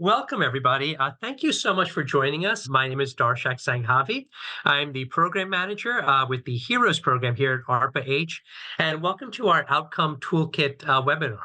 Welcome, everybody. Thank you so much for joining us. My name is Darshak Sanghavi. I'm the program manager with the HEROES program here at ARPA-H, and welcome to our Outcome Toolkit webinar.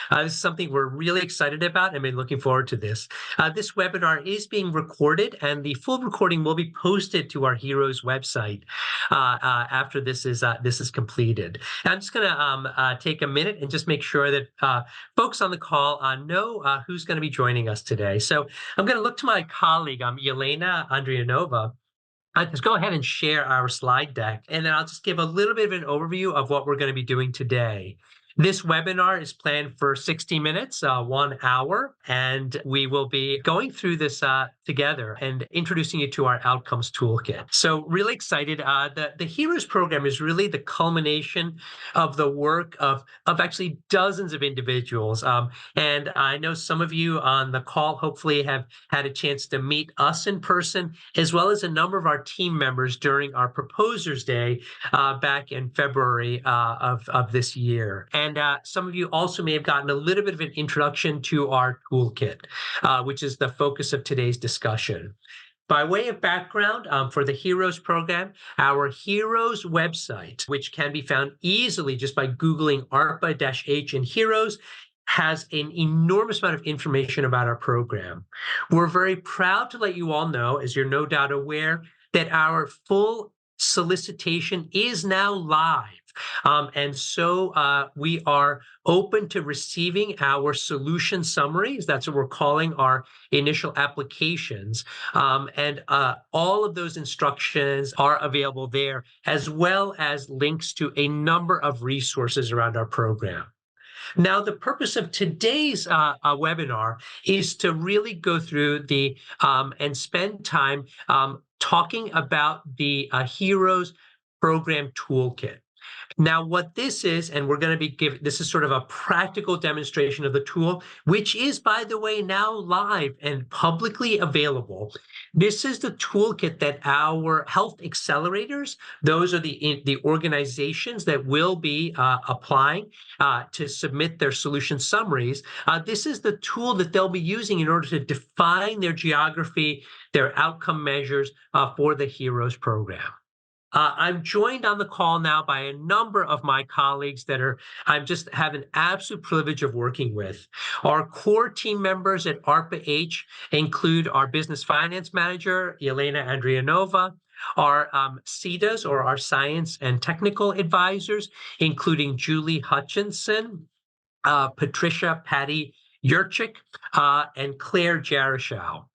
This is something we're really excited about and been looking forward to this. This webinar is being recorded, and the full recording will be posted to our HEROES website after this is completed. And I'm just going to take a minute and just make sure that folks on the call know who's going to be joining us today. So I'm going to look to my colleague, Yelena Andrianova. Just go ahead and share our slide deck, and then I'll just give a little bit of an overview of what we're going to be doing today. This webinar is planned for 60 minutes, 1 hour, and we will be going through this together and introducing you to our Outcomes Toolkit. So really excited. The HEROES program is really the culmination of the work of actually dozens of individuals. And I know some of you on the call hopefully have had a chance to meet us in person, as well as a number of our team members during our Proposers Day back in February of this year. And some of you also may have gotten a little bit of an introduction to our toolkit, which is the focus of today's discussion. By way of background, for the HEROES program, our HEROES website, which can be found easily just by Googling ARPA-H and HEROES, has an enormous amount of information about our program. We're very proud to let you all know, as you're no doubt aware, that our full solicitation is now live. And so we are open to receiving our solution summaries. That's what we're calling our initial applications. And all of those instructions are available there, as well as links to a number of resources around our program. Now, the purpose of today's webinar is to really go through and spend time talking about the HEROES Program Toolkit. Now, what this is, and we're going to be this is sort of a practical demonstration of the tool, which is, by the way, now live and publicly available. This is the toolkit that our health accelerators, those are the organizations that will be applying to submit their solution summaries. This is the tool that they'll be using in order to define their geography, their outcome measures for the HEROES program. I'm joined on the call now by a number of my colleagues that I just have an absolute privilege of working with. Our core team members at ARPA-H include our business finance manager, Yelena Andrianova, our SEDAs, or our science and technical advisors, including Julie Hutchinson, Patricia Patty Yurchik, and Claire Jarashow.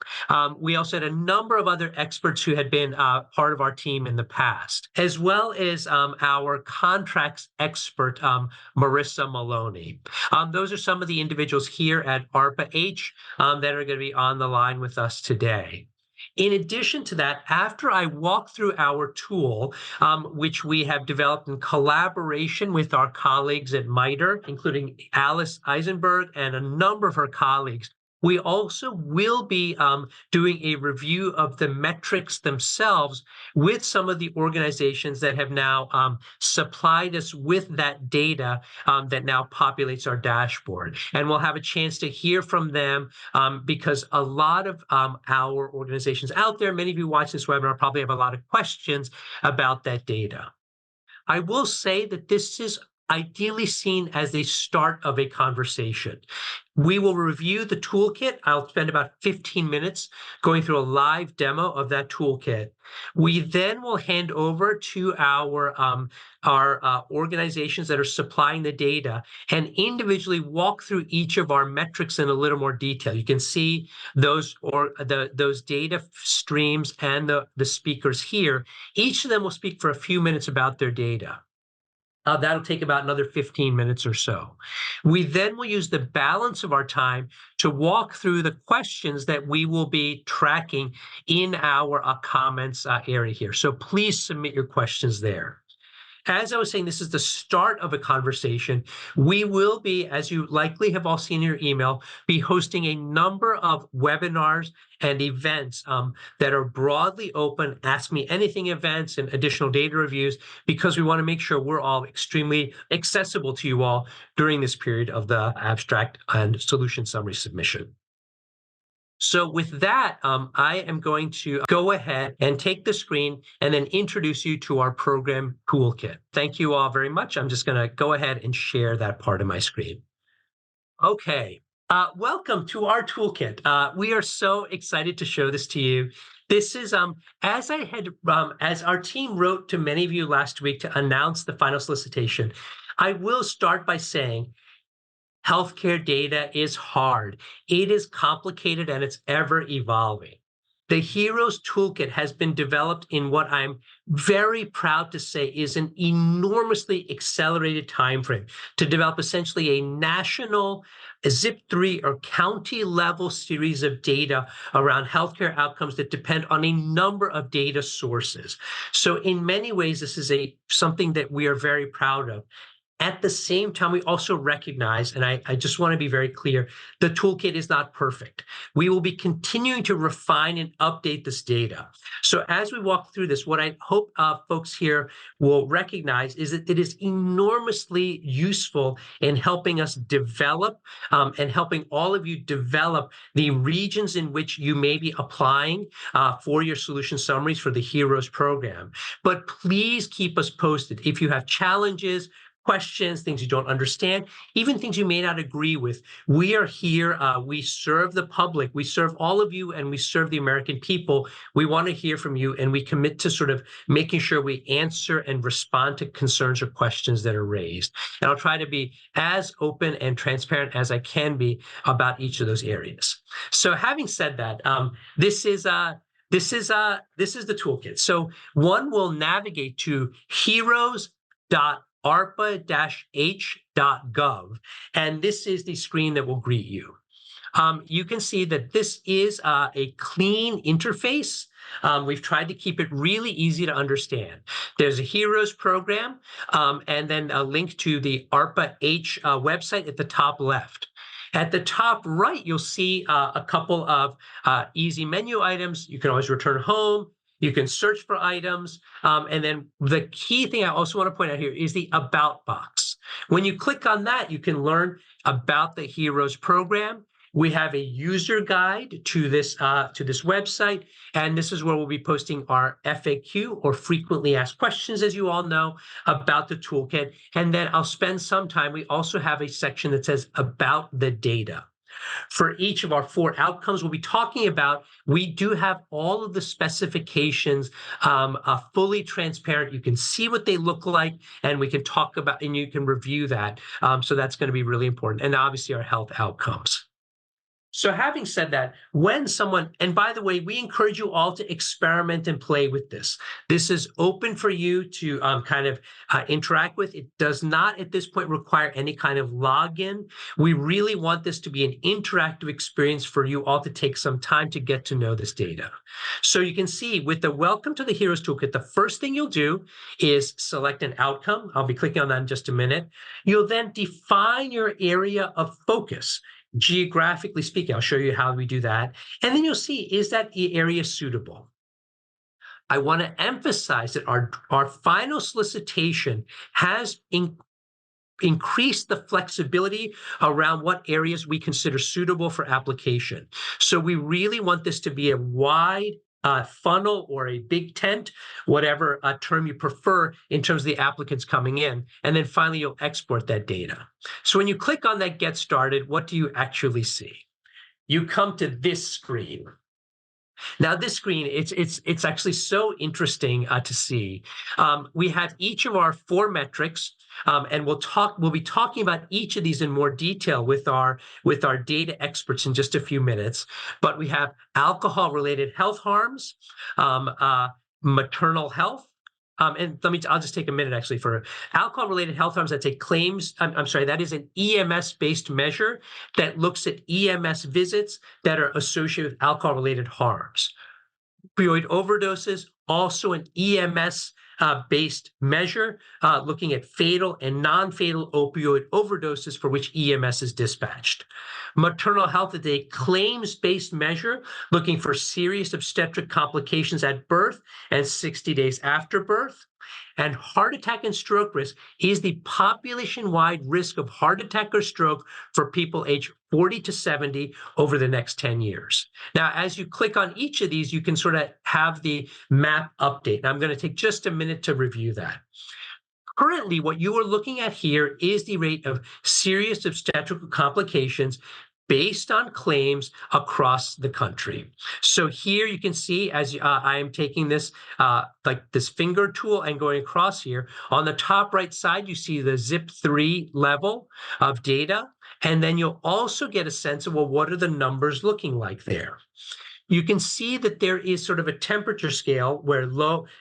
We also had a number of other experts who had been part of our team in the past, as well as our contracts expert, Marissa Maloney. Those are some of the individuals here at ARPA-H that are going to be on the line with us today. In addition to that, after I walk through our tool, which we have developed in collaboration with our colleagues at MITRE, including Alice Eisenberg and a number of her colleagues, we also will be doing a review of the metrics themselves with some of the organizations that have now supplied us with that data that now populates our dashboard. And we'll have a chance to hear from them because a lot of our organizations out there, many of you watch this webinar, probably have a lot of questions about that data. I will say that this is ideally seen as the start of a conversation. We will review the toolkit. I'll spend about 15 minutes going through a live demo of that toolkit. We then will hand over to our organizations that are supplying the data and individually walk through each of our metrics in a little more detail. You can see those data streams and the speakers here. Each of them will speak for a few minutes about their data. That'll take about another 15 minutes or so. We then will use the balance of our time to walk through the questions that we will be tracking in our comments area here. So please submit your questions there. As I was saying, this is the start of a conversation. We will be, as you likely have all seen in your email, be hosting a number of webinars and events that are broadly open, Ask Me Anything events and additional data reviews, because we want to make sure we're all extremely accessible to you all during this period of the abstract and solution summary submission. So with that, I am going to go ahead and take the screen and then introduce you to our program toolkit. Thank you all very much. I'm just going to go ahead and share that part of my screen. Okay. Welcome to our toolkit. We are so excited to show this to you. This is as our team wrote to many of you last week to announce the final solicitation. I will start by saying healthcare data is hard. It is complicated and it's ever evolving. The Heroes Toolkit has been developed in what I'm very proud to say is an enormously accelerated timeframe to develop essentially a national ZIP3 or county level series of data around healthcare outcomes that depend on a number of data sources. So in many ways, this is something that we are very proud of. At the same time, we also recognize, and I just want to be very clear, the toolkit is not perfect. We will be continuing to refine and update this data. So as we walk through this, what I hope folks here will recognize is that it is enormously useful in helping us develop and helping all of you develop the regions in which you may be applying for your solution summaries for the Heroes program. But please keep us posted. If you have challenges, questions, things you don't understand, even things you may not agree with. We are here. We serve the public. We serve all of you, and we serve the American people. We want to hear from you, and we commit to sort of making sure we answer and respond to concerns or questions that are raised. And I'll try to be as open and transparent as I can be about each of those areas. So having said that, this is the toolkit. So one will navigate to heroes.arpa-h.gov, and this is the screen that will greet you. You can see that this is a clean interface. We've tried to keep it really easy to understand. There's a Heroes program, and then a link to the ARPA-H website at the top left. At the top right, you'll see a couple of easy menu items. You can always return home. You can search for items. And then the key thing I also want to point out here is the About box. When you click on that, you can learn about the Heroes program. We have a user guide to this website, and this is where we'll be posting our FAQ, or frequently asked questions, as you all know, about the toolkit. And then I'll spend some time. We also have a section that says About the Data. For each of our 4 outcomes we'll be talking about, we do have all of the specifications fully transparent. You can see what they look like, and we can talk about, and you can review that. So that's going to be really important. And obviously our health outcomes. So having said that, when someone, and by the way, we encourage you all to experiment and play with this. This is open for you to interact with. It does not at this point require any kind of login. We really want this to be an interactive experience for you all to take some time to get to know this data. So you can see with the Welcome to the Heroes Toolkit, the first thing you'll do is select an outcome. I'll be clicking on that in just a minute. You'll then define your area of focus. Geographically speaking, I'll show you how we do that. And then you'll see, is that area suitable? I want to emphasize that our final solicitation has increased the flexibility around what areas we consider suitable for application. So we really want this to be a wide funnel or a big tent, whatever term you prefer in terms of the applicants coming in. And then finally, you'll export that data. So when you click on that Get Started, what do you actually see? You come to this screen. Now, this screen, it's actually so interesting to see. We have each of our 4 metrics, and we'll be talking about each of these in more detail with our data experts in just a few minutes. But we have alcohol-related health harms, maternal health. And I'll just take a minute actually for alcohol-related health harms. That's a claims, I'm sorry, that is an EMS-based measure that looks at EMS visits that are associated with alcohol-related harms. Opioid overdoses, also an EMS based measure looking at fatal and non-fatal opioid overdoses for which EMS is dispatched. Maternal health is a claims-based measure looking for serious obstetric complications at birth and 60 days after birth. And heart attack and stroke risk is the population-wide risk of heart attack or stroke for people aged 40 to 70 over the next 10 years. Now, as you click on each of these, you can sort of have the map update. Now, I'm going to take just a minute to review that. Currently, what you are looking at here is the rate of serious obstetrical complications based on claims across the country. So here you can see, as I am taking this, like this finger tool and going across here, on the top right side, you see the ZIP3 level of data. And then you'll also get a sense of, well, what are the numbers looking like there? You can see that there is sort of a temperature scale where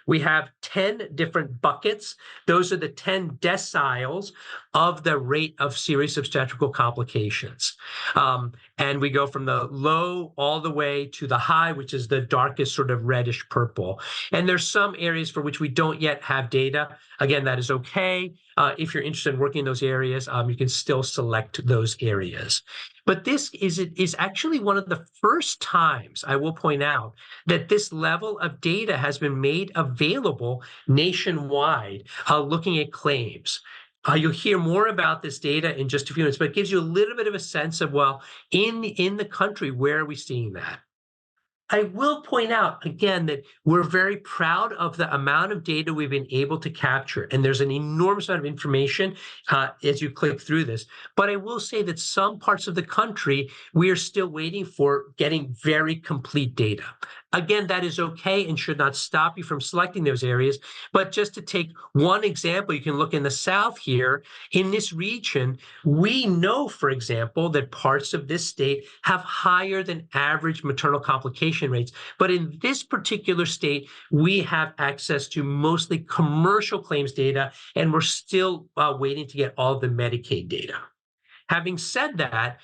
we have 10 different buckets. Those are the 10 deciles of the rate of serious obstetrical complications. And we go from the low all the way to the high, which is the darkest sort of reddish purple. And there's some areas for which we don't yet have data. Again, that is okay. If you're interested in working in those areas, you can still select those areas. But this is actually one of the first times, I will point out, that this level of data has been made available nationwide, looking at claims. You'll hear more about this data in just a few minutes, but it gives you a little bit of a sense of, well, in the country, where are we seeing that? I will point out again that we're very proud of the amount of data we've been able to capture, and there's an enormous amount of information as you click through this. But I will say that some parts of the country, we are still waiting for getting very complete data. Again, that is okay and should not stop you from selecting those areas. But just to take one example, you can look in the South here. In this region, we know, for example, that parts of this state have higher than average maternal complication rates. But in this particular state, we have access to mostly commercial claims data, and we're still waiting to get all the Medicaid data. Having said that,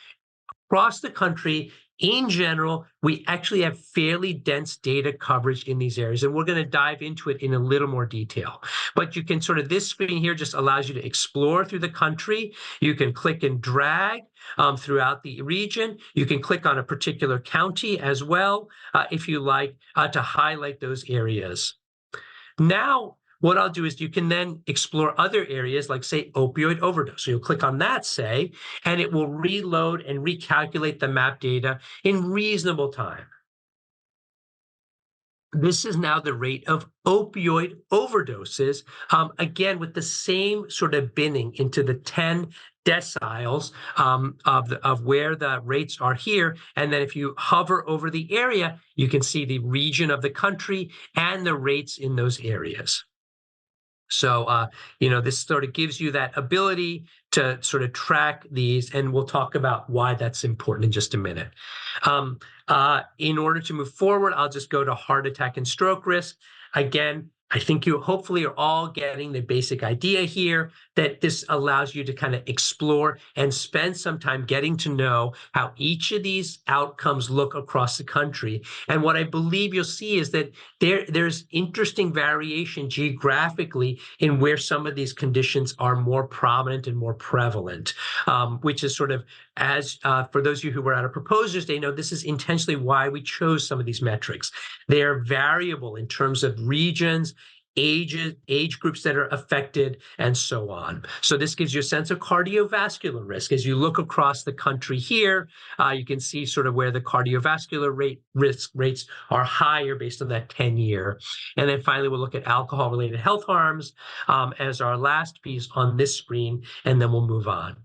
across the country, in general, we actually have fairly dense data coverage in these areas, and we're going to dive into it in a little more detail. But you can sort of, this screen here just allows you to explore through the country. You can click and drag throughout the region. You can click on a particular county as well, if you like, to highlight those areas. Now, what I'll do is you can then explore other areas like, say, opioid overdose. So you'll click on that, say, and it will reload and recalculate the map data in reasonable time. This is now the rate of opioid overdoses, again, with the same sort of binning into the 10 deciles of where the rates are here. And then if you hover over the area, you can see the region of the country and the rates in those areas. So, this sort of gives you that ability to sort of track these, and we'll talk about why that's important in just a minute. In order to move forward, I'll just go to heart attack and stroke risk. Again, I think you hopefully are all getting the basic idea here that this allows you to kind of explore and spend some time getting to know how each of these outcomes look across the country. And what I believe you'll see is that there's interesting variation geographically in where some of these conditions are more prominent and more prevalent, which is sort of, as for those of you who were at our proposers day, know this is intentionally why we chose some of these metrics. They are variable in terms of regions, ages, age groups that are affected, and so on. So this gives you a sense of cardiovascular risk. As you look across the country here, you can see sort of where the cardiovascular risk rates are higher based on that 10-year. And then finally, we'll look at alcohol-related health harms as our last piece on this screen, and then we'll move on.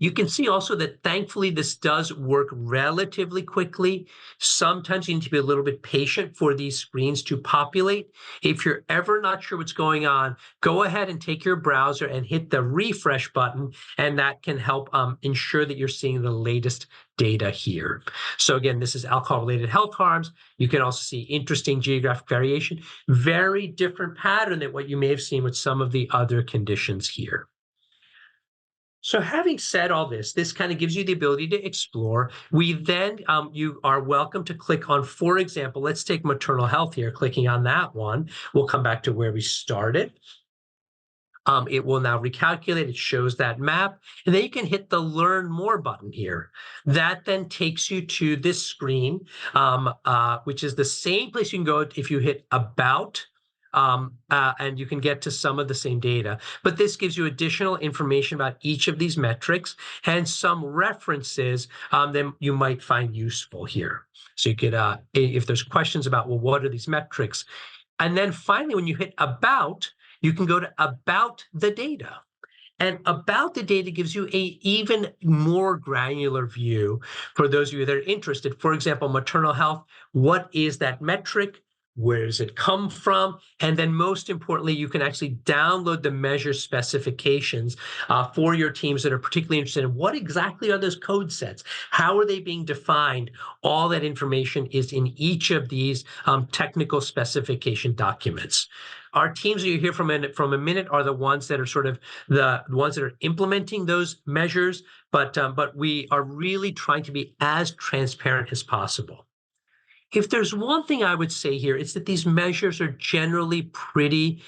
You can see also that thankfully this does work relatively quickly. Sometimes you need to be a little bit patient for these screens to populate. If you're ever not sure what's going on, go ahead and take your browser and hit the refresh button, and that can help ensure that you're seeing the latest data here. So again, this is alcohol-related health harms. You can also see interesting geographic variation, very different pattern than what you may have seen with some of the other conditions here. So having said all this kind of gives you the ability to explore. We then, you are welcome to click on, for example, let's take maternal health here, clicking on that one. We'll come back to where we started. It will now recalculate, it shows that map, and then you can hit the Learn More button here. That then takes you to this screen, which is the same place you can go if you hit About, and you can get to some of the same data. But this gives you additional information about each of these metrics and some references that you might find useful here. So you could, if there's questions about, well, what are these metrics? And then finally, when you hit About, you can go to About the Data. And About the Data gives you a even more granular view for those of you that are interested. For example, maternal health, what is that metric? Where does it come from? And then most importantly, you can actually download the measure specifications for your teams that are particularly interested in what exactly are those code sets? How are they being defined? All that information is in each of these technical specification documents. Our teams that you hear from a minute are the ones that are sort of the ones that are implementing those measures, but we are really trying to be as transparent as possible. If there's one thing I would say here, it's that these measures are generally pretty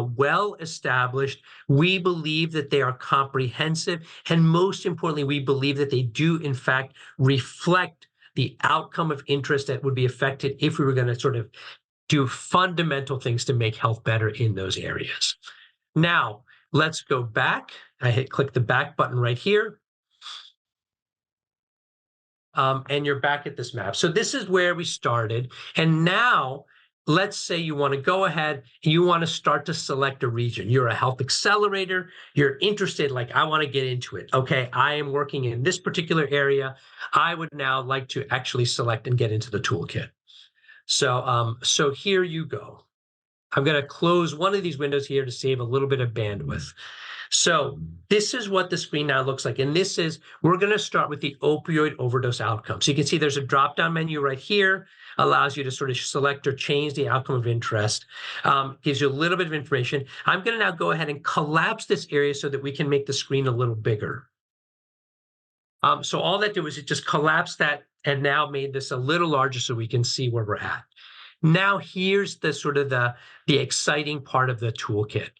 well established. We believe that they are comprehensive, and most importantly, we believe that they do, in fact, reflect the outcome of interest that would be affected if we were going to sort of do fundamental things to make health better in those areas. Now, let's go back. Click the back button right here. And you're back at this map. So this is where we started. And now let's say you want to go ahead and you want to start to select a region. You're a health accelerator. You're interested, like, I want to get into it. Okay, I am working in this particular area. I would now like to actually select and get into the toolkit. So here you go. I'm going to close one of these windows here to save a little bit of bandwidth. So this is what the screen now looks like. And this is, we're going to start with the opioid overdose outcome. So you can see there's a drop-down menu right here, allows you to sort of select or change the outcome of interest, gives you a little bit of information. I'm going to now go ahead and collapse this area so that we can make the screen a little bigger. So all that did was it just collapsed that and now made this a little larger so we can see where we're at. Now here's the sort of the exciting part of the toolkit.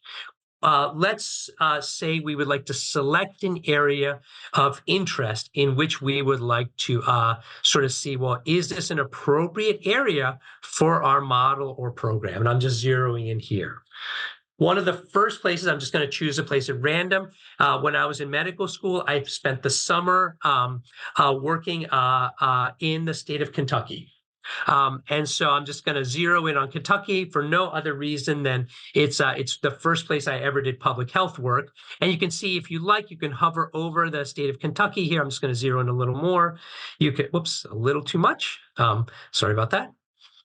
Let's say we would like to select an area of interest in which we would like to sort of see, well, is this an appropriate area for our model or program? And I'm just zeroing in here. One of the first places, I'm just going to choose a place at random. When I was in medical school, I spent the summer working in the state of Kentucky. And so I'm just going to zero in on Kentucky for no other reason than it's the first place I ever did public health work. And you can see, if you like, you can hover over the state of Kentucky here. I'm just going to zero in a little more. You could, whoops, a little too much. Sorry about that.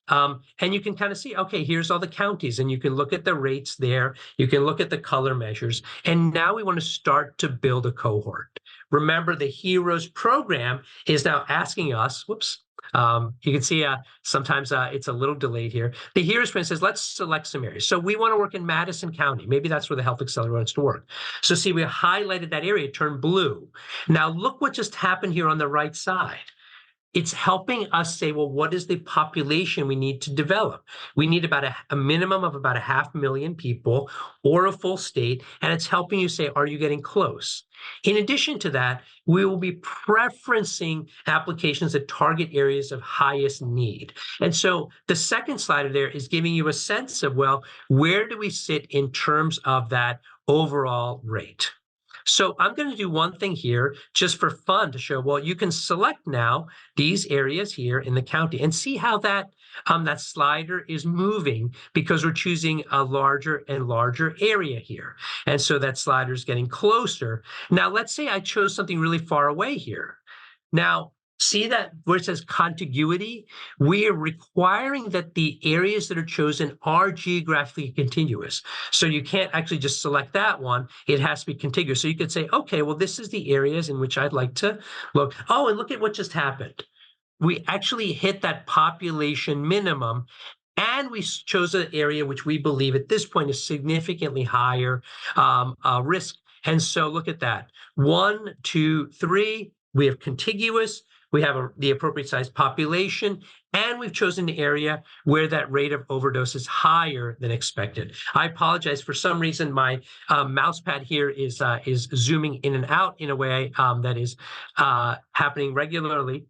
And you can kind of see, okay, here's all the counties, and you can look at the rates there. You can look at the color measures. And now we want to start to build a cohort. Remember, the HEROES program is now asking us, whoops, you can see sometimes it's a little delayed here. The HEROES program says, let's select some areas. So we want to work in Madison County. Maybe that's where the health accelerator wants to work. So see, we highlighted that area, turned blue. Now look what just happened here on the right side. It's helping us say, well, what is the population we need to develop? We need about a minimum of about 500,000 people or a full state, and it's helping you say, are you getting close? In addition to that, we will be preferencing applications that target areas of highest need. And so the second slider there is giving you a sense of, well, where do we sit in terms of that overall rate? So I'm going to do one thing here just for fun to show, well, you can select now these areas here in the county and see how that slider is moving because we're choosing a larger and larger area here. And so that slider is getting closer. Now, let's say I chose something really far away here. Now, see that where it says contiguity? We are requiring that the areas that are chosen are geographically contiguous. So you can't actually just select that one. It has to be contiguous. So you could say, okay, well, this is the areas in which I'd like to look. Oh, and look at what just happened. We actually hit that population minimum, and we chose an area which we believe at this point is significantly higher risk. And so look at that. 1, 2, 3, we have contiguous, we have the appropriate size population, and we've chosen an area where that rate of overdose is higher than expected. I apologize. For some reason, my mouse pad here is zooming in and out in a way that is happening regularly.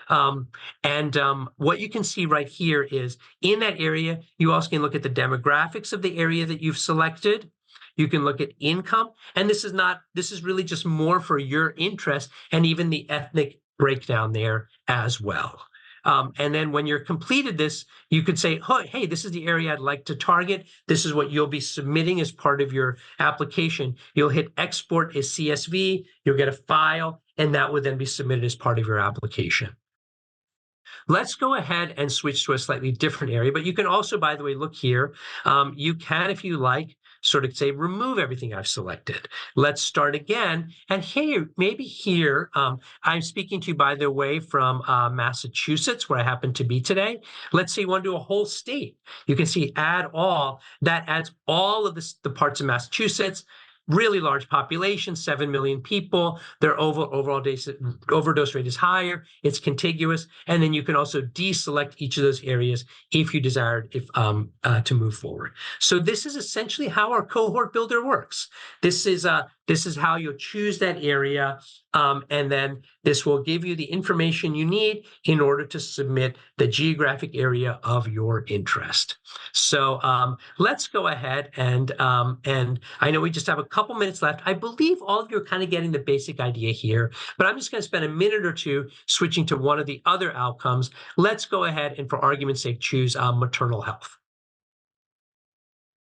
What you can see right here is in that area, you also can look at the demographics of the area that you've selected. You can look at income, and this is really just more for your interest, and even the ethnic breakdown there as well. And then when you're completed this, you could say, oh, hey, this is the area I'd like to target. This is what you'll be submitting as part of your application. You'll hit export as CSV, you'll get a file, and that would then be submitted as part of your application. Let's go ahead and switch to a slightly different area, but you can also, by the way, look here. You can, if you like, sort of say, remove everything I've selected. Let's start again. And here, maybe here, I'm speaking to you, by the way, from Massachusetts, where I happen to be today. Let's say you want to do a whole state. You can see add all. That adds all of the parts of Massachusetts. Really large population, 7 million people. Their overall overdose rate is higher. It's contiguous. And then you can also deselect each of those areas if you desired to move forward. So this is essentially how our cohort builder works. This is how you'll choose that area. And then this will give you the information you need in order to submit the geographic area of your interest. So let's go ahead and I know we just have a couple minutes left. I believe all of you are kind of getting the basic idea here, but I'm just going to spend a minute or two switching to one of the other outcomes. Let's go ahead and, for argument's sake, choose maternal health.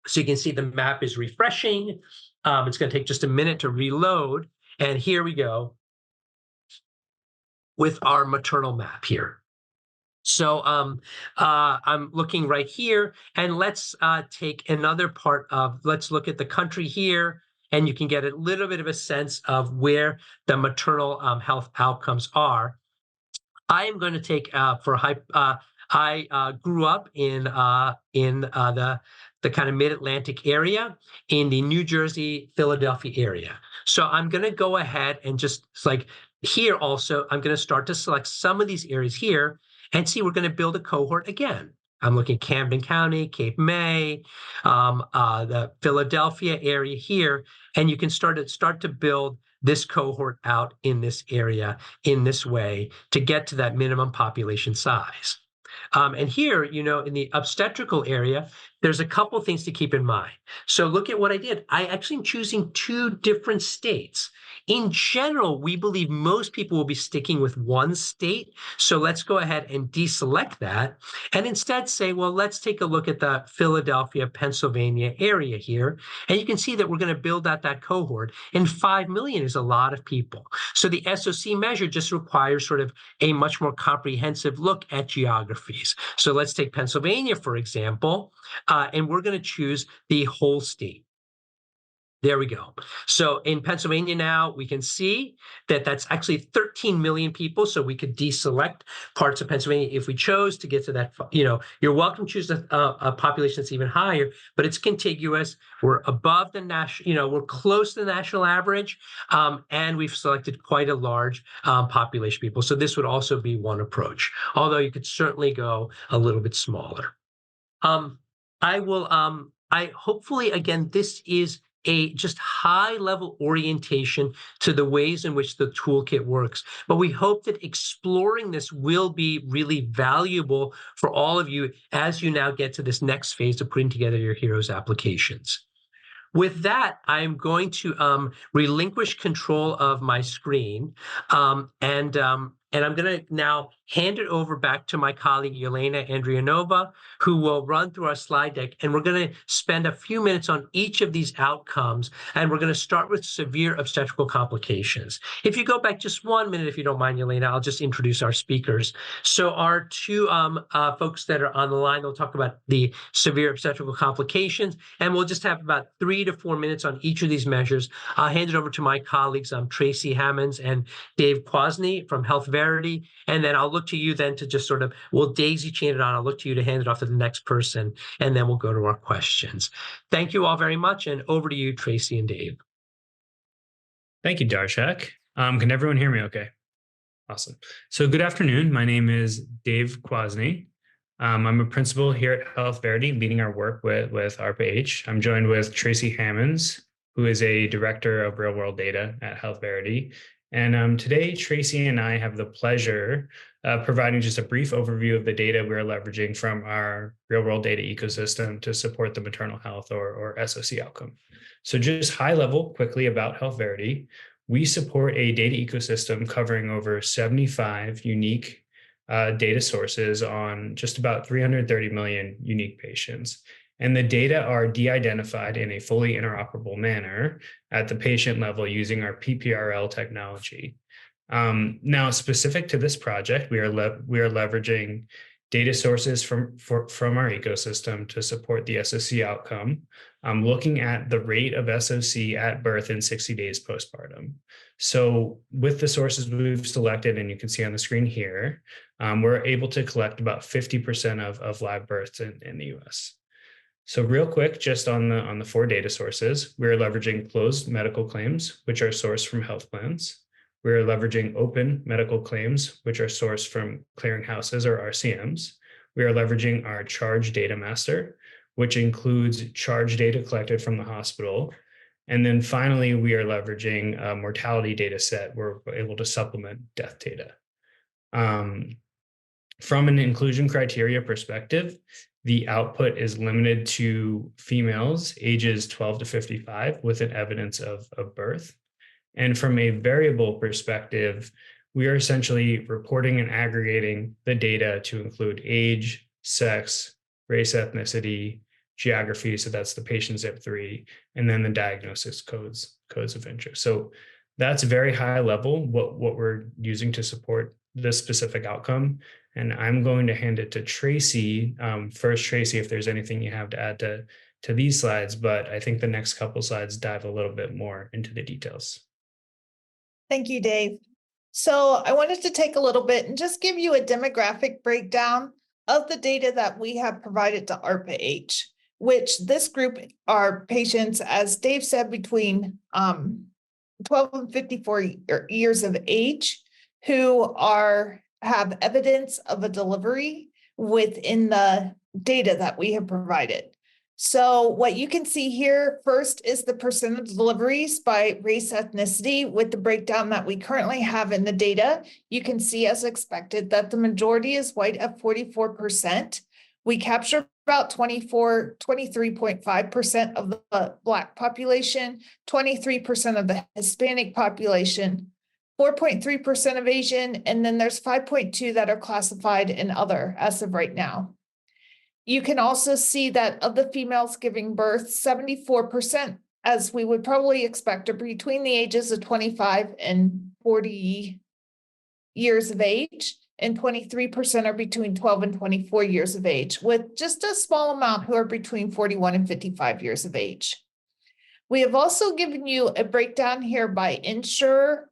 So you can see the map is refreshing. It's going to take just a minute to reload. And here we go with our maternal map here. So I'm looking right here, and let's take another part of, let's look at the country here, and you can get a little bit of a sense of where the maternal health outcomes are. I am going to take I grew up in the kind of mid-Atlantic area, in the New Jersey, Philadelphia area. So I'm going to go ahead and just like here also, I'm going to start to select some of these areas here and see, we're going to build a cohort again. I'm looking at Camden County, Cape May, the Philadelphia area here, and you can start to build this cohort out in this area in this way to get to that minimum population size. And here, in the obstetrical area, there's a couple things to keep in mind. So look at what I did. I actually am choosing 2 different states. In general, we believe most people will be sticking with one state. So let's go ahead and deselect that and instead say, well, let's take a look at the Philadelphia, Pennsylvania area here. And you can see that we're going to build out that cohort. And 5 million is a lot of people. So the SOC measure just requires sort of a much more comprehensive look at geographies. So let's take Pennsylvania, for example, and we're going to choose the whole state. There we go. So in Pennsylvania now, we can see that that's actually 13 million people. So we could deselect parts of Pennsylvania if we chose to get to that. You're welcome to choose a population that's even higher, but it's contiguous. We're above the national, we're close to the national average, and we've selected quite a large population of people. So this would also be one approach, although you could certainly go a little bit smaller. Hopefully, again, this is a just high-level orientation to the ways in which the toolkit works. But we hope that exploring this will be really valuable for all of you as you now get to this next phase of putting together your HEROES applications. With that, I'm going to relinquish control of my screen, and I'm going to now hand it over back to my colleague, Yelena Andrianova, who will run through our slide deck. And we're going to spend a few minutes on each of these outcomes. And we're going to start with severe obstetrical complications. If you go back just 1 minute, if you don't mind, Yelena, I'll just introduce our speakers. So our 2 folks that are on the line, they'll talk about the severe obstetrical complications. And we'll just have about 3 to 4 minutes on each of these measures. I'll hand it over to my colleagues, Tracy Hammonds and Dave Kwasny from Health Verity. And then I'll look to you then to just sort of, we'll daisy chain it on. I'll look to you to hand it off to the next person, and then we'll go to our questions. Thank you all very much, and over to you, Tracy and Dave. Thank you, Darshak. Can everyone hear me okay? Awesome. So good afternoon. My name is Dave Kwasny. I'm a principal here at Health Verity, leading our work with ARPA-H. I'm joined with Tracy Hammonds, who is a director of real world data at Health Verity. And today, Tracy and I have the pleasure of providing just a brief overview of the data we're leveraging from our real world data ecosystem to support the maternal health or SOC outcome. So just high level, quickly about Health Verity. We support a data ecosystem covering over 75 unique data sources on just about 330 million unique patients. And the data are de-identified in a fully interoperable manner at the patient level using our PPRL technology. Now, specific to this project, we are leveraging data sources from our ecosystem to support the SOC outcome, looking at the rate of SOC at birth in 60 days postpartum. So with the sources we've selected, and you can see on the screen here, we're able to collect about 50% of live births in the US. So real quick, just on the four data sources, we're leveraging closed medical claims, which are sourced from health plans. We're leveraging open medical claims, which are sourced from clearinghouses or RCMs. We are leveraging our charge data master, which includes charge data collected from the hospital. And then finally, we are leveraging a mortality data set where we're able to supplement death data. From an inclusion criteria perspective, the output is limited to females ages 12 to 55 with an evidence of birth. And from a variable perspective, we are essentially reporting and aggregating the data to include age, sex, race, ethnicity, geography, so that's the patient zip3, and then the diagnosis codes of interest. So that's very high level what we're using to support this specific outcome. And I'm going to hand it to Tracy. First, Tracy, if there's anything you have to add to these slides, but I think the next couple slides dive a little bit more into the details. Thank you, Dave. So I wanted to take a little bit and just give you a demographic breakdown of the data that we have provided to ARPA-H, which this group are patients, as Dave said, between 12 and 54 years of age who have evidence of a delivery within the data that we have provided. So what you can see here first is the percent of deliveries by race ethnicity with the breakdown that we currently have in the data. You can see, as expected, that the majority is white at 44%. We capture about 23.5% of the Black population, 23% of the Hispanic population, 4.3% of Asian, and then there's 5.2 that are classified in other as of right now. You can also see that of the females giving birth, 74%, as we would probably expect, are between the ages of 25 and 40 years of age, and 23% are between 12 and 24 years of age, with just a small amount who are between 41 and 55 years of age. We have also given you a breakdown here by insurer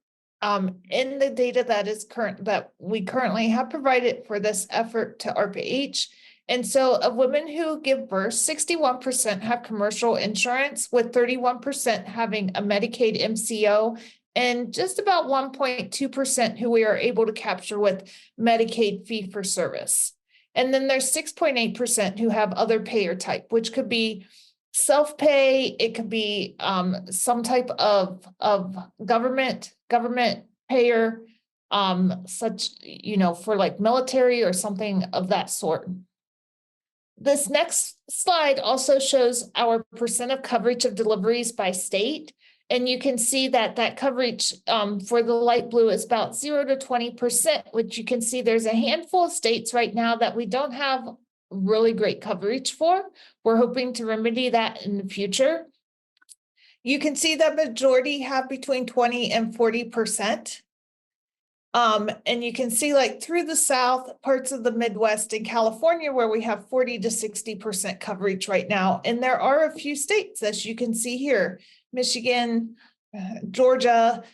in the data that we currently have provided for this effort to ARPA-H. And so of women who give birth, 61% have commercial insurance, with 31% having a Medicaid MCO, and just about 1.2% who we are able to capture with Medicaid fee-for-service. And then there's 6.8% who have other payer type, which could be self-pay, it could be some type of government payer, such, for like military or something of that sort. This next slide also shows our percent of coverage of deliveries by state. And you can see that coverage for the light blue is about 0 to 20%, which you can see there's a handful of states right now that we don't have really great coverage for. We're hoping to remedy that in the future. You can see that majority have between 20 and 40%. And you can see, like, through the South, parts of the Midwest and California, where we have 40 to 60% coverage right now. And there are a few states, as you can see here, Michigan, Georgia,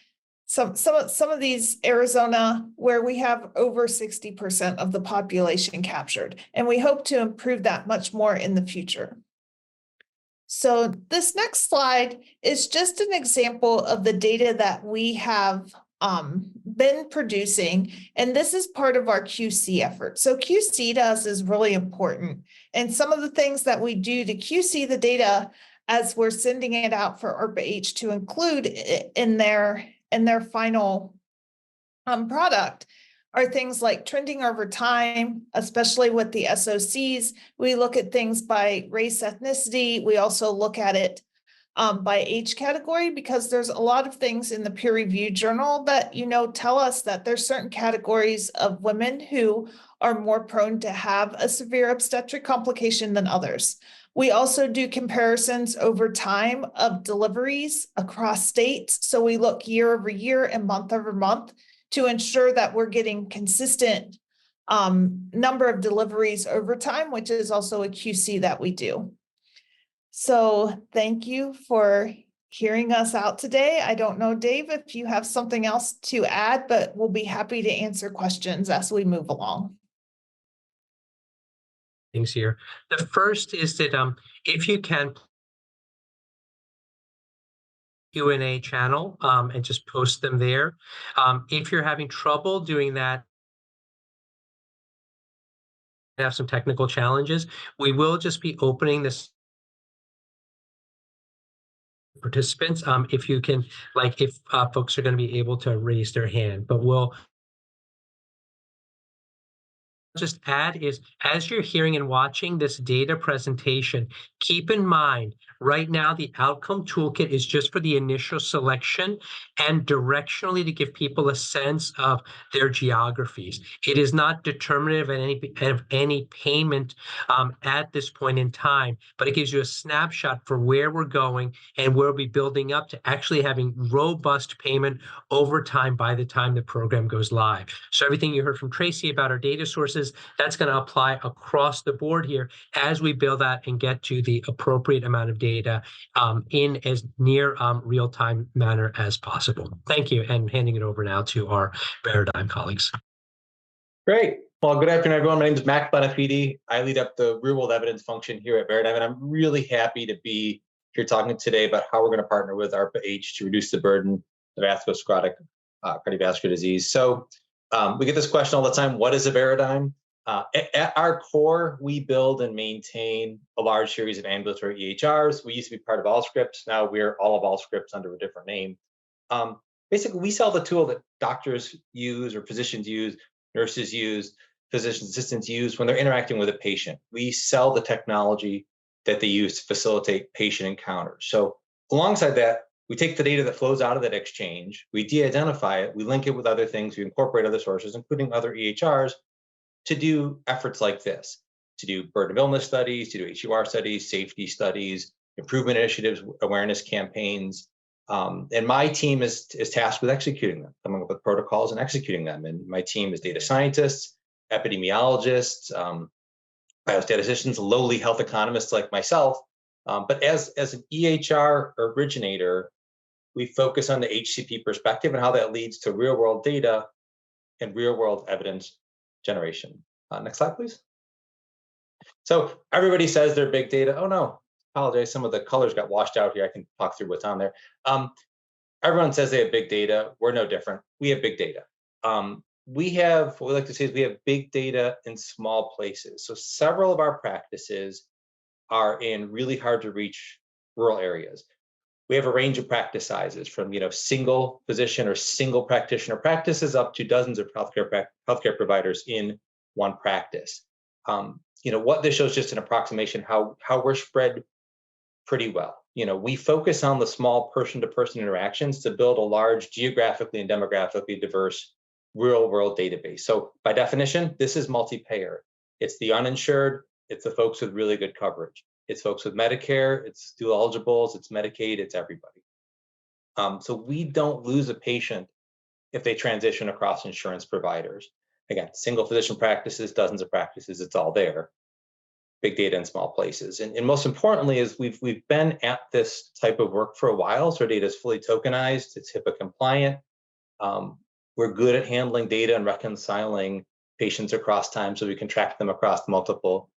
some of these, Arizona, where we have over 60% of the population captured. And we hope to improve that much more in the future. So this next slide is just an example of the data that we have been producing, and this is part of our QC effort. So QC to us is really important, and some of the things that we do to QC the data as we're sending it out for ARPA-H to include in their final product are things like trending over time, especially with the SOCs. We look at things by race, ethnicity. We also look at it by age category, because there's a lot of things in the peer-reviewed journal that, tell us that there's certain categories of women who are more prone to have a severe obstetric complication than others. We also do comparisons over time of deliveries across states. So we look year over year and month over month to ensure that we're getting consistent number of deliveries over time, which is also a QC that we do. So thank you for hearing us out today. I don't know, Dave, if you have something else to add, but we'll be happy to answer questions as we move along. Things here. The first is that if you can, Q&A channel and just post them there. If you're having trouble doing that, have some technical challenges, we will just be opening this participants. If you can, if folks are going to be able to raise their hand, but we'll just add is, as you're hearing and watching this data presentation, keep in mind, right now, the Outcome Toolkit is just for the initial selection and directionally to give people a sense of their geographies. It is not determinative of any payment at this point in time, but it gives you a snapshot for where we're going and where we'll be building up to actually having robust payment over time by the time the program goes live. So everything you heard from Tracy about our data sources, that's going to apply across the board here as we build that and get to the appropriate amount of data in as near real-time manner as possible. Thank you, and handing it over now to our Paradigm colleagues. Great. Well, good afternoon, everyone. My name is Mac Bonafide. I lead up the real-world evidence function here at Paradigm, and I'm really happy to be here talking today about how we're going to partner with ARPA-H to reduce the burden of atherosclerotic cardiovascular disease. So we get this question all the time: what is a Paradigm? At our core, we build and maintain a large series of ambulatory EHRs. We used to be part of Allscripts. Now we're all of Allscripts under a different name. Basically, we sell the tool that doctors use or physicians use, nurses use, physician assistants use when they're interacting with a patient. We sell the technology that they use to facilitate patient encounters. So alongside that, we take the data that flows out of that exchange, we de-identify it, we link it with other things, we incorporate other sources, including other EHRs, to do efforts like this, to do burden of illness studies, to do HUR studies, safety studies, improvement initiatives, awareness campaigns. And my team is tasked with executing them, coming up with protocols and executing them. And my team is data scientists, epidemiologists, biostatisticians, lowly health economists like myself. But as an EHR originator, we focus on the HCP perspective and how that leads to real-world data and real-world evidence generation. Next slide, please. So everybody says they're big data. Oh no, apologize. Some of the colors got washed out here. I can talk through what's on there. Everyone says they have big data. We're no different. We have big data. We have, what we like to say is we have big data in small places. So several of our practices are in really hard to reach rural areas. We have a range of practice sizes from single physician or single practitioner practices up to dozens of healthcare providers in one practice. What this shows just an approximation how we're spread pretty well. We focus on the small person-to-person interactions to build a large geographically and demographically diverse real-world database. So by definition, this is multi-payer. It's the uninsured, it's the folks with really good coverage. It's folks with Medicare, it's dual eligibles, it's Medicaid, it's everybody. So we don't lose a patient if they transition across insurance providers. Again, single physician practices, dozens of practices, it's all there. Big data in small places. And most importantly is we've been at this type of work for a while. So our data is fully tokenized, it's HIPAA compliant. We're good at handling data and reconciling patients across time so we can track them across multiple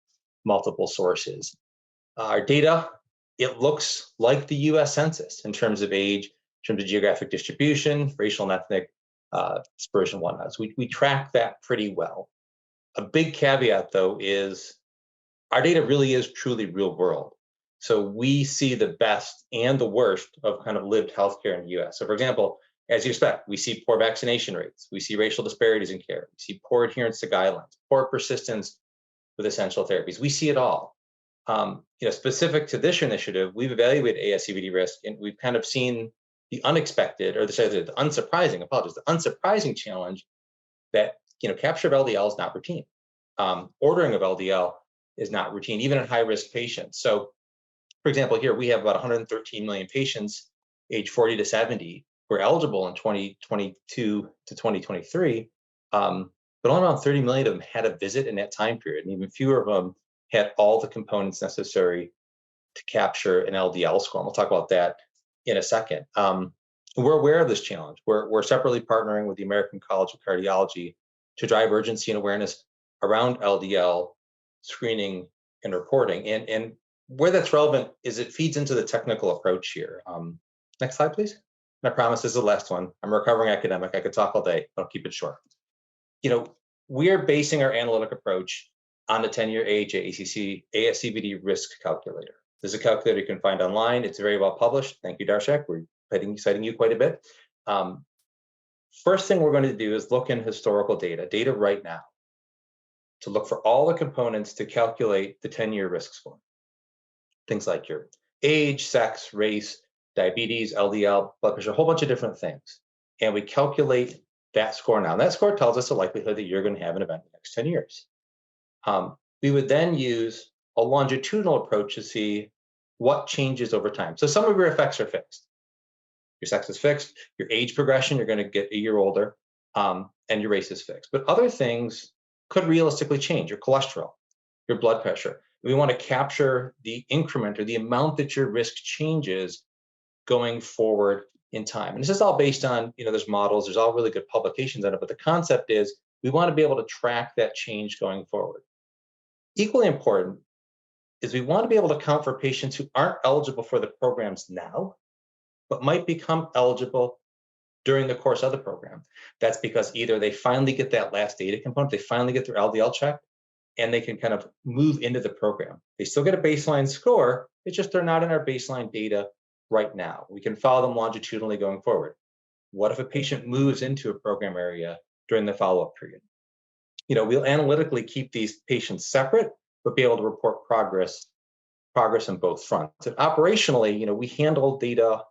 sources. Our data it looks like the US Census in terms of age, in terms of geographic distribution, racial and ethnic dispersion, whatnot. So we track that pretty well. A big caveat, though, is our data really is truly real world. So we see the best and the worst of kind of lived healthcare in the US. So for example, as you expect, we see poor vaccination rates, we see racial disparities in care, we see poor adherence to guidelines, poor persistence with essential therapies. We see it all. Specific to this initiative, we've evaluated ASCVD risk, and we've kind of seen the unexpected, or the unsurprising challenge that capture of LDL is not routine. Ordering of LDL is not routine, even in high-risk patients. So, for example, here we have about 113 million patients age 40 to 70 who are eligible in 2022 to 2023, but only around 30 million of them had a visit in that time period, and even fewer of them had all the components necessary to capture an LDL score. And we'll talk about that in a second. We're aware of this challenge. We're separately partnering with the American College of Cardiology to drive urgency and awareness around LDL screening and reporting. And where that's relevant is it feeds into the technical approach here. Next slide, please. And I promise this is the last one. I'm a recovering academic. I could talk all day, but I'll keep it short. We are basing our analytic approach on the 10-year AHA ASCVD risk calculator. This is a calculator you can find online. It's very well published. Thank you, Darshak. We're citing you quite a bit. First thing we're going to do is look in historical data right now, to look for all the components to calculate the 10-year risk score. Things like your age, sex, race, diabetes, LDL, blood pressure, a whole bunch of different things. And we calculate that score now. And that score tells us the likelihood that you're going to have an event in the next 10 years. We would then use a longitudinal approach to see what changes over time. So some of your effects are fixed. Your sex is fixed, your age progression, you're going to get a year older, and your race is fixed. But other things could realistically change, your cholesterol, your blood pressure. We want to capture the increment or the amount that your risk changes going forward in time. And this is all based on, there's models, there's all really good publications on it, but the concept is we want to be able to track that change going forward. Equally important is we want to be able to account for patients who aren't eligible for the programs now, but might become eligible during the course of the program. That's because either they finally get that last data component, they finally get their LDL checked, and they can kind of move into the program. They still get a baseline score, it's just they're not in our baseline data right now. We can follow them longitudinally going forward. What if a patient moves into a program area during the follow-up period? We'll analytically keep these patients separate, but be able to report progress on both fronts. And operationally, we handle data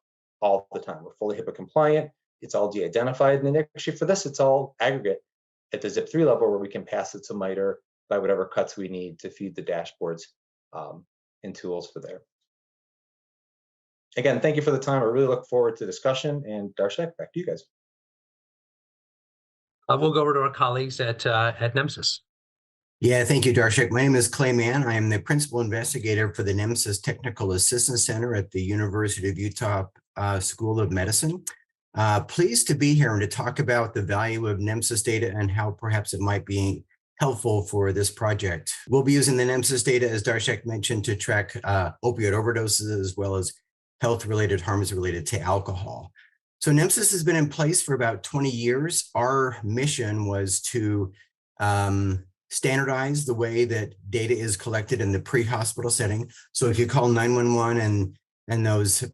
all the time. We're fully HIPAA compliant. It's all de-identified. And then actually for this, it's all aggregate at the ZIP3 level where we can pass it to MITRE by whatever cuts we need to feed the dashboards and tools for there. Again, thank you for the time. I really look forward to discussion. And Darshak, back to you guys. We'll go over to our colleagues at NEMSIS. Yeah, thank you, Darshak. My name is Clay Mann. I am the principal investigator for the NEMSIS Technical Assistance Center at the University of Utah School of Medicine. Pleased to be here and to talk about the value of NEMSIS data and how perhaps it might be helpful for this project. We'll be using the NEMSIS data, as Darshak mentioned, to track opioid overdoses as well as health-related harms related to alcohol. So NEMSIS has been in place for about 20 years. Our mission was to standardize the way that data is collected in the pre-hospital setting. So if you call 911 and those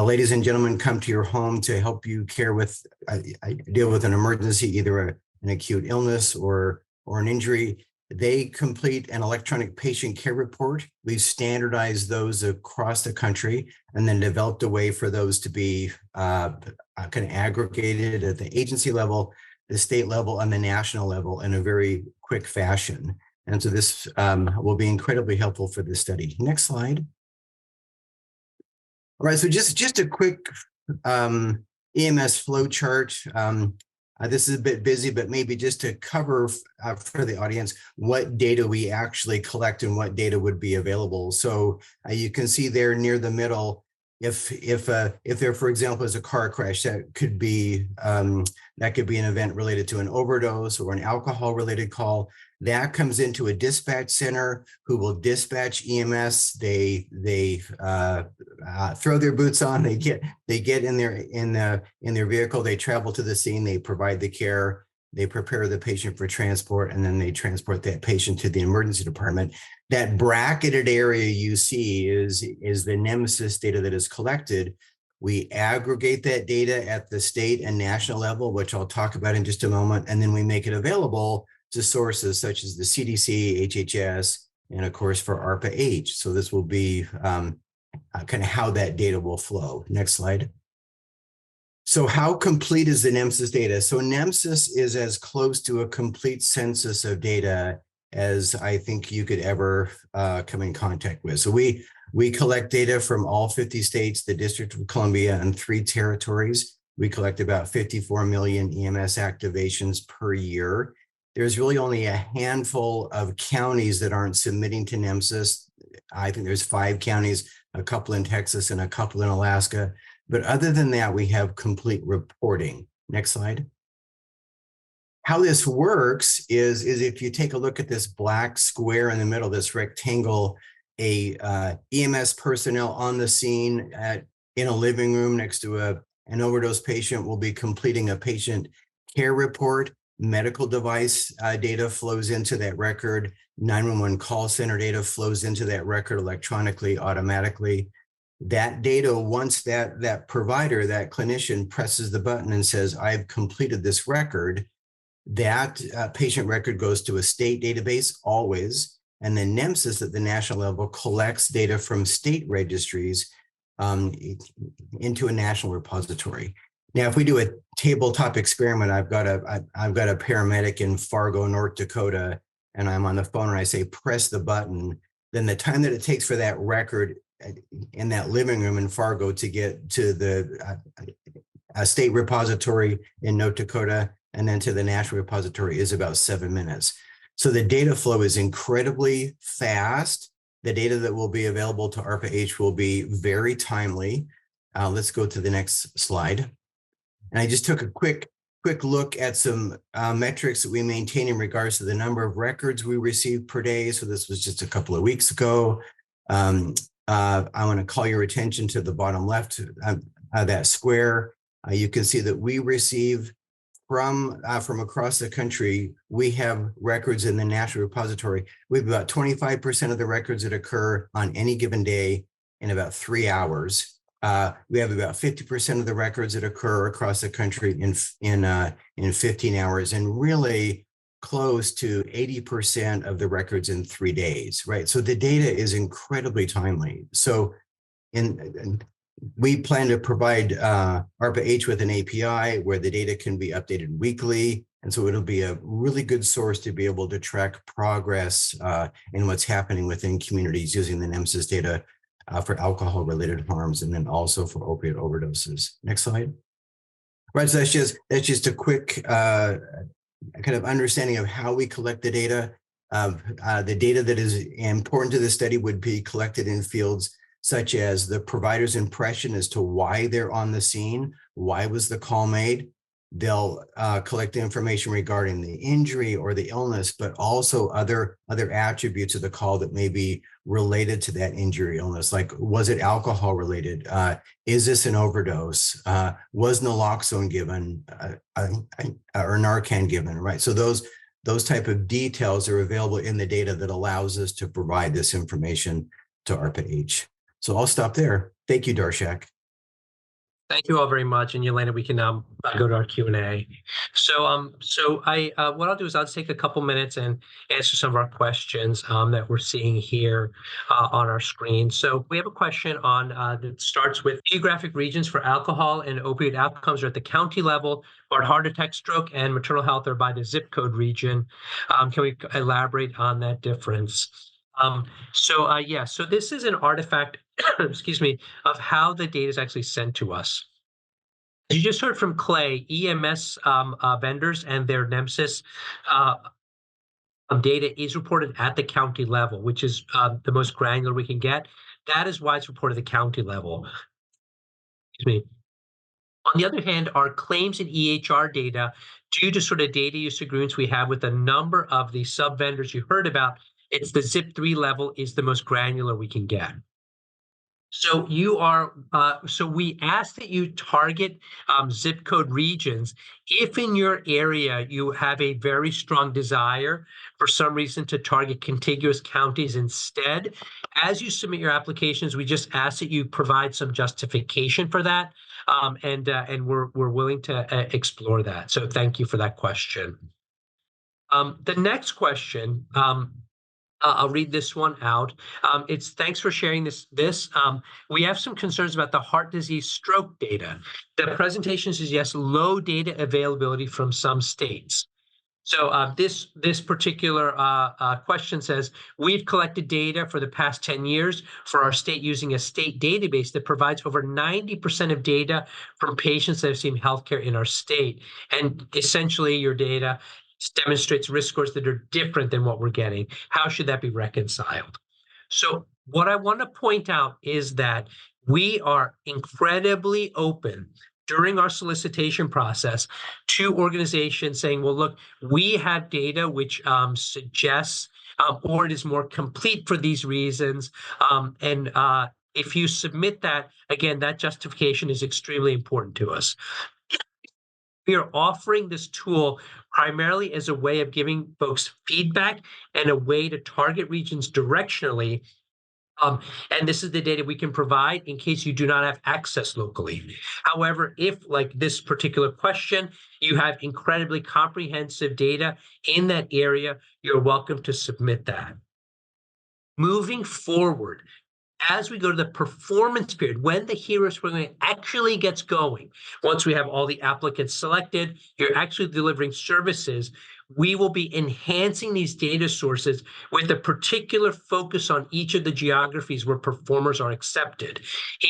ladies and gentlemen come to your home to help you deal with an emergency, either an acute illness or an injury, they complete an electronic patient care report. We've standardized those across the country and then developed a way for those to be kind of aggregated at the agency level, the state level, and the national level in a very quick fashion. And so this will be incredibly helpful for this study. Next slide. All right, so just a quick EMS flow chart. This is a bit busy, but maybe just to cover for the audience what data we actually collect and what data would be available. So you can see there near the middle, if there, for example, is a car crash, that could be an event related to an overdose or an alcohol-related call. That comes into a dispatch center who will dispatch EMS. They throw their boots on. They get in their vehicle. They travel to the scene. They provide the care. They prepare the patient for transport, and then they transport that patient to the emergency department. That bracketed area you see is the nemesis data that is collected. We aggregate that data at the state and national level, which I'll talk about in just a moment, and then we make it available to sources such as the CDC, HHS, and of course for ARPA-H. So this will be kind of how that data will flow. Next slide. So how complete is the NEMSIS data? So NEMSIS is as close to a complete census of data as I think you could ever come in contact with. So we collect data from all 50 states, the District of Columbia, and 3 territories. We collect about 54 million EMS activations per year. There's really only a handful of counties that aren't submitting to NEMSIS. I think there's 5 counties, a couple in Texas and a couple in Alaska. But other than that, we have complete reporting. Next slide. How this works is if you take a look at this black square in the middle, this rectangle, EMS personnel on the scene in a living room next to an overdose patient will be completing a patient care report. Medical device data flows into that record. 911 call center data flows into that record electronically, automatically. That data, once that provider, that clinician presses the button and says, I've completed this record, that patient record goes to a state database always. And then NEMSIS at the national level collects data from state registries into a national repository. Now, if we do a tabletop experiment, I've got a paramedic in Fargo, North Dakota, and I'm on the phone and I say, press the button, then the time that it takes for that record in that living room in Fargo to get to the state repository in North Dakota and then to the national repository is about 7 minutes. So the data flow is incredibly fast. The data that will be available to ARPA-H will be very timely. Let's go to the next slide. And I just took a quick look at some metrics that we maintain in regards to the number of records we receive per day. So this was just a couple of weeks ago. I want to call your attention to the bottom left, that square. You can see that we receive from across the country, we have records in the national repository. We have about 25% of the records that occur on any given day in about 3 hours. We have about 50% of the records that occur across the country in 15 hours, and really close to 80% of the records in 3 days, right? So the data is incredibly timely. So we plan to provide ARPA-H with an API where the data can be updated weekly. And so it'll be a really good source to be able to track progress in what's happening within communities using the NEMSIS data for alcohol-related harms and then also for opiate overdoses. Next slide. Right, so that's just a quick kind of understanding of how we collect the data. The data that is important to the study would be collected in fields such as the provider's impression as to why they're on the scene, why was the call made. They'll collect the information regarding the injury or the illness, but also other attributes of the call that may be related to that injury, illness, like was it alcohol related? Is this an overdose? Was naloxone given or Narcan given, right? So those type of details are available in the data that allows us to provide this information to ARPA-H. So I'll stop there. Thank you, Darshak. Thank you all very much. And Yelena, we can now go to our Q&A. So what I'll do is I'll just take a couple minutes and answer some of our questions that we're seeing here on our screen. So we have a question on that starts with geographic regions for alcohol and opioid outcomes are at the county level, or heart attack, stroke, and maternal health are by the zip code region. Can we elaborate on that difference? So this is an artifact, excuse me, of how the data is actually sent to us. As you just heard from Clay, EMS vendors and their NEMSIS data is reported at the county level, which is the most granular we can get. That is why it's reported at the county level. Excuse me. On the other hand, our claims and EHR data, due to sort of data use agreements we have with a number of the sub vendors you heard about, it's the zip 3 level is the most granular we can get. So so we ask that you target zip code regions if in your area you have a very strong desire for some reason to target contiguous counties instead. As you submit your applications, we just ask that you provide some justification for that, and we're willing to explore that. So thank you for that question. The next question. I'll read this one out. It's thanks for sharing this. We have some concerns about the heart disease stroke data. The presentation suggests low data availability from some states. So this particular question says, we've collected data for the past 10 years for our state using a state database that provides over 90% of data from patients that have seen healthcare in our state. And essentially your data demonstrates risk scores that are different than what we're getting. How should that be reconciled? So what I want to point out is that we are incredibly open during our solicitation process to organizations saying, well, look, we have data which suggests or it is more complete for these reasons. If you submit that, again, that justification is extremely important to us. We are offering this tool primarily as a way of giving folks feedback and a way to target regions directionally. And this is the data we can provide in case you do not have access locally. However, if, like this particular question, you have incredibly comprehensive data in that area, you're welcome to submit that. Moving forward, as we go to the performance period, when the HEROES program actually gets going, once we have all the applicants selected, you're actually delivering services, we will be enhancing these data sources with a particular focus on each of the geographies where performers are accepted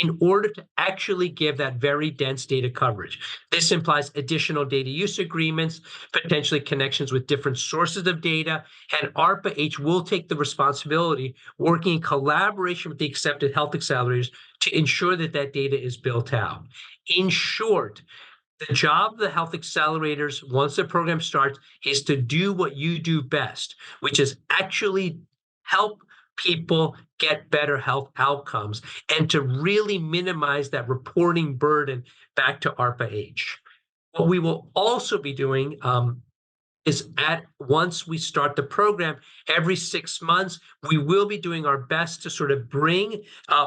in order to actually give that very dense data coverage. This implies additional data use agreements, potentially connections with different sources of data, and ARPA-H will take the responsibility, working in collaboration with the accepted health accelerators, to ensure that that data is built out. In short, the job of the health accelerators, once the program starts, is to do what you do best, which is actually help people get better health outcomes and to really minimize that reporting burden back to ARPA-H. What we will also be doing is once we start the program, every 6 months, we will be doing our best to sort of bring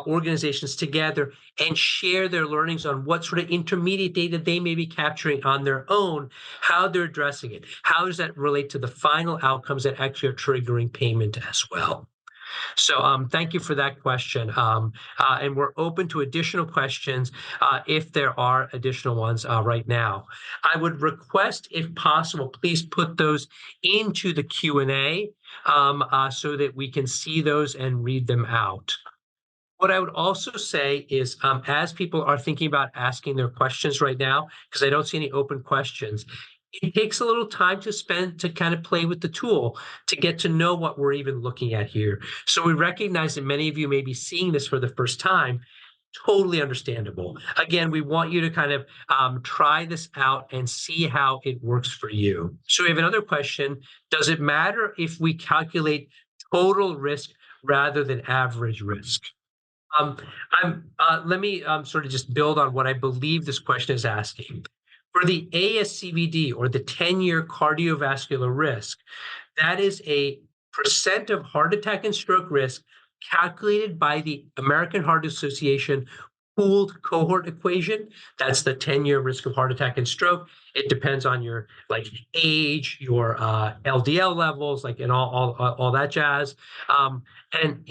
organizations together and share their learnings on what sort of intermediate data they may be capturing on their own, how they're addressing it, how does that relate to the final outcomes that actually are triggering payment as well. So thank you for that question. And we're open to additional questions if there are additional ones right now. I would request, if possible, please put those into the Q&A so that we can see those and read them out. What I would also say is, as people are thinking about asking their questions right now, because I don't see any open questions, it takes a little time to spend to kind of play with the tool to get to know what we're even looking at here. So we recognize that many of you may be seeing this for the first time. Totally understandable. Again, we want you to kind of try this out and see how it works for you. So we have another question. Does it matter if we calculate total risk rather than average risk? Let me sort of just build on what I believe this question is asking. For the ASCVD, or the 10-year cardiovascular risk, that is a percent of heart attack and stroke risk calculated by the American Heart Association pooled cohort equation. That's the 10-year risk of heart attack and stroke. It depends on your age, your LDL levels, and all that jazz. And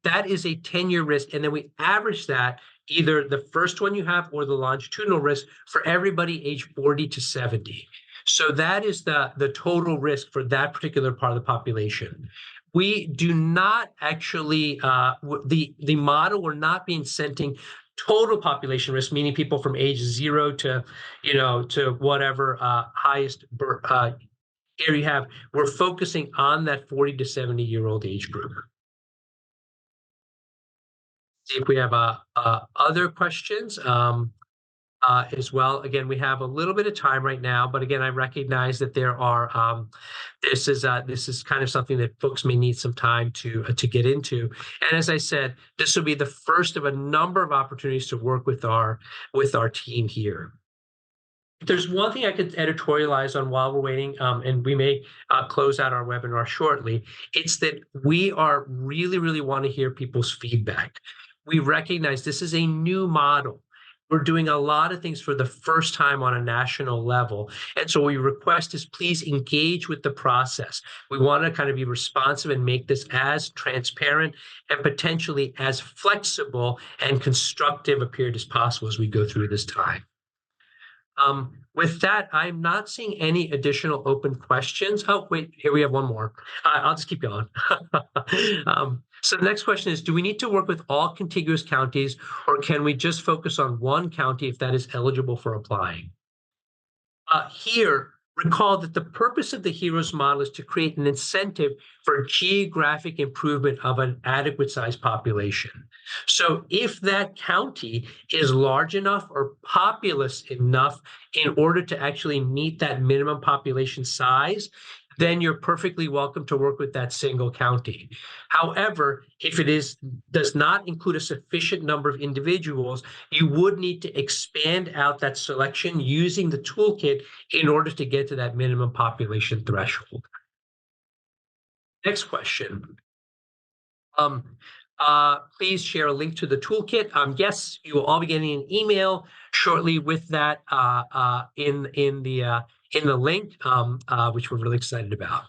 that is a 10-year risk, and then we average that, either the first one you have or the longitudinal risk, for everybody age 40 to 70. So that is the total risk for that particular part of the population. We do not actually, the model, we're not being incenting total population risk, meaning people from age 0 to, to whatever highest area you have. We're focusing on that 40 to 70-year-old age group. See if we have other questions. as well. Again, we have a little bit of time right now, but again, I recognize that there are this is kind of something that folks may need some time to get into. And as I said, this will be the first of a number of opportunities to work with our team here. If there's one thing I could editorialize on while we're waiting, and we may close out our webinar shortly, it's that we are really want to hear people's feedback. We recognize this is a new model. We're doing a lot of things for the first time on a national level. And so what we request is please engage with the process. We want to kind of be responsive and make this as transparent and potentially as flexible and constructive a period as possible as we go through this time. With that, I'm not seeing any additional open questions. Oh, wait, here we have one more. I'll just keep going. So the next question is, do we need to work with all contiguous counties, or can we just focus on one county if that is eligible for applying? Here, recall that the purpose of the HEROES model is to create an incentive for geographic improvement of an adequate sized population. So if that county is large enough or populous enough in order to actually meet that minimum population size, then you're perfectly welcome to work with that single county. However, if it does not include a sufficient number of individuals, you would need to expand out that selection using the toolkit in order to get to that minimum population threshold. Next question. Please share a link to the toolkit. Yes, you will all be getting an email shortly with that in the link, which we're really excited about.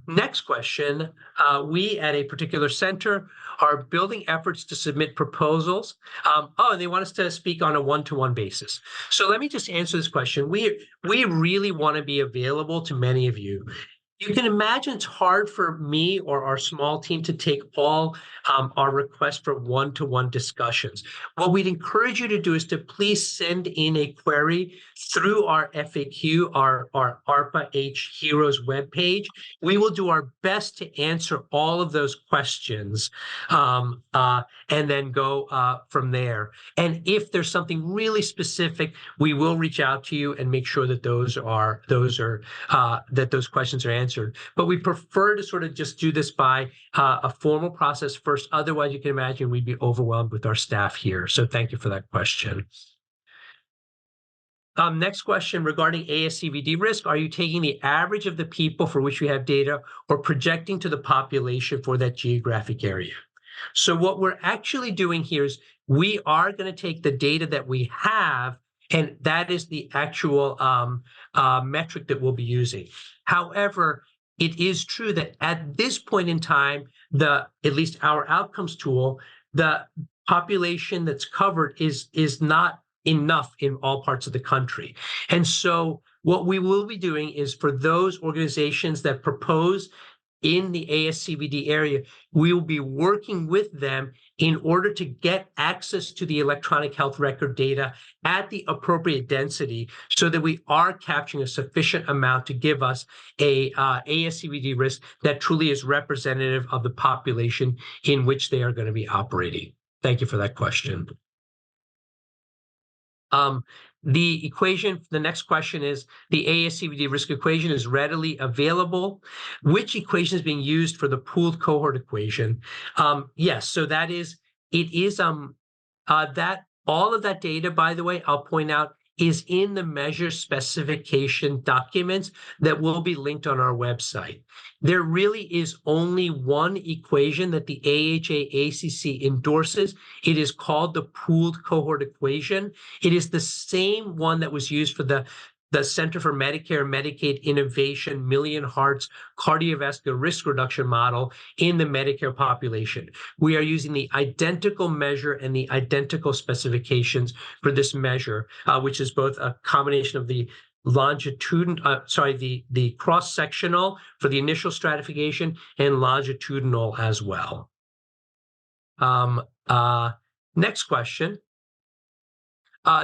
Next question. We at a particular center are building efforts to submit proposals. And they want us to speak on a one-to-one basis. So let me just answer this question. We really want to be available to many of you. You can imagine it's hard for me or our small team to take all our requests for one-to-one discussions. What we'd encourage you to do is to please send in a query through our FAQ, our ARPA-H Heroes webpage. We will do our best to answer all of those questions and then go from there. And if there's something really specific, we will reach out to you and make sure that those questions are answered. But we prefer to sort of just do this by a formal process first. Otherwise, you can imagine we'd be overwhelmed with our staff here. So thank you for that question. Next question regarding ASCVD risk. Are you taking the average of the people for which we have data or projecting to the population for that geographic area? So what we're actually doing here is we are going to take the data that we have, and that is the actual metric that we'll be using. However, it is true that at this point in time, at least our outcomes tool, the population that's covered is not enough in all parts of the country. And so what we will be doing is for those organizations that propose in the ASCVD area, we will be working with them in order to get access to the electronic health record data at the appropriate density so that we are capturing a sufficient amount to give us a ASCVD risk that truly is representative of the population in which they are going to be operating. Thank you for that question. The next question is, the ASCVD risk equation is readily available. Which equation is being used for the pooled cohort equation? Yes, so that is, that all of that data, by the way, I'll point out, is in the measure specification documents that will be linked on our website. There really is only one equation that the AHA-ACC endorses. It is called the pooled cohort equation. It is the same one that was used for the Center for Medicare and Medicaid Innovation Million Hearts Cardiovascular Risk Reduction Model in the Medicare population. We are using the identical measure and the identical specifications for this measure, which is both a combination of the the cross-sectional for the initial stratification and longitudinal as well. Next question.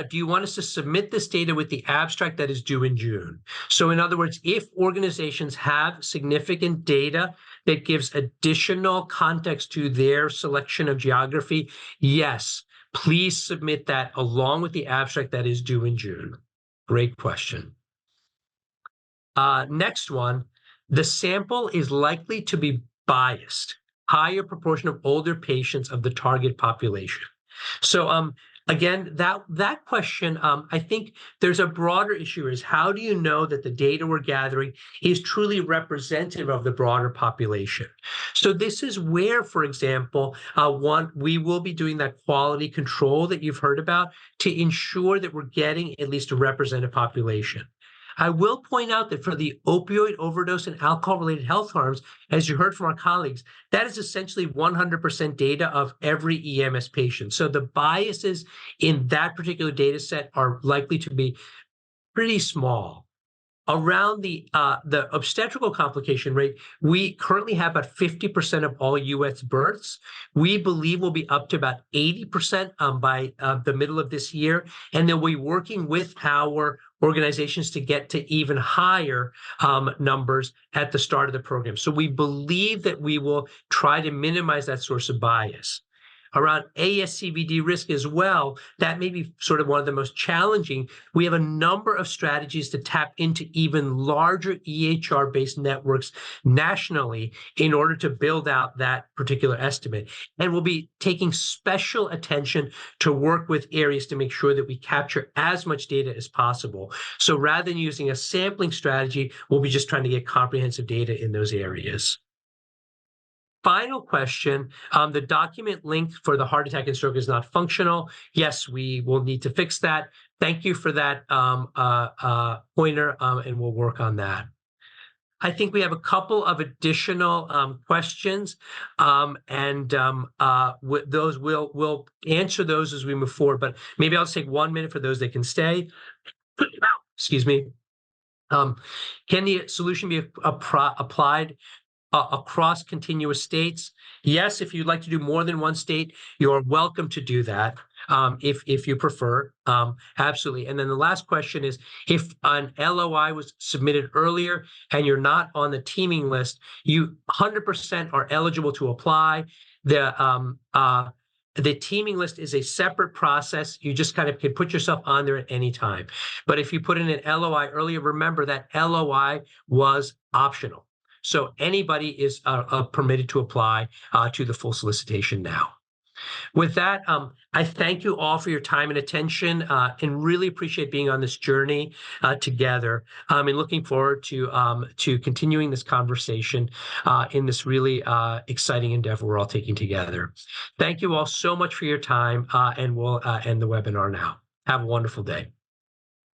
Do you want us to submit this data with the abstract that is due in June? So in other words, if organizations have significant data that gives additional context to their selection of geography, yes, please submit that along with the abstract that is due in June. Great question. Next one, the sample is likely to be biased, higher proportion of older patients of the target population. So again, that question, I think there's a broader issue is how do you know that the data we're gathering is truly representative of the broader population? So this is where, for example, we will be doing that quality control that you've heard about to ensure that we're getting at least a representative population. I will point out that for the opioid overdose and alcohol-related health harms, as you heard from our colleagues, that is essentially 100% data of every EMS patient. So the biases in that particular data set are likely to be pretty small. Around the obstetrical complication rate, we currently have about 50% of all U.S. births. We believe we'll be up to about 80% by the middle of this year, and then we're working with our organizations to get to even higher numbers at the start of the program. So we believe that we will try to minimize that source of bias. Around ASCVD risk as well, that may be sort of one of the most challenging. We have a number of strategies to tap into even larger EHR-based networks nationally in order to build out that particular estimate. And we'll be taking special attention to work with areas to make sure that we capture as much data as possible. So rather than using a sampling strategy, we'll be just trying to get comprehensive data in those areas. Final question, the document link for the heart attack and stroke is not functional. Yes, we will need to fix that. Thank you for that pointer, and we'll work on that. I think we have a couple of additional questions, and those we'll answer those as we move forward, but maybe I'll just take 1 minute for those that can stay. Excuse me. Can the solution be applied across continuous states? Yes, if you'd like to do more than one state, you're welcome to do that if you prefer, absolutely. And then the last question is, if an LOI was submitted earlier and you're not on the teaming list, you 100% are eligible to apply. The teaming list is a separate process. You just kind of can put yourself on there at any time. But if you put in an LOI earlier, remember that LOI was optional. So anybody is permitted to apply to the full solicitation now. With that, I thank you all for your time and attention, and really appreciate being on this journey together, and looking forward to continuing this conversation in this really exciting endeavor we're all taking together. Thank you all so much for your time, and we'll end the webinar now. Have a wonderful day.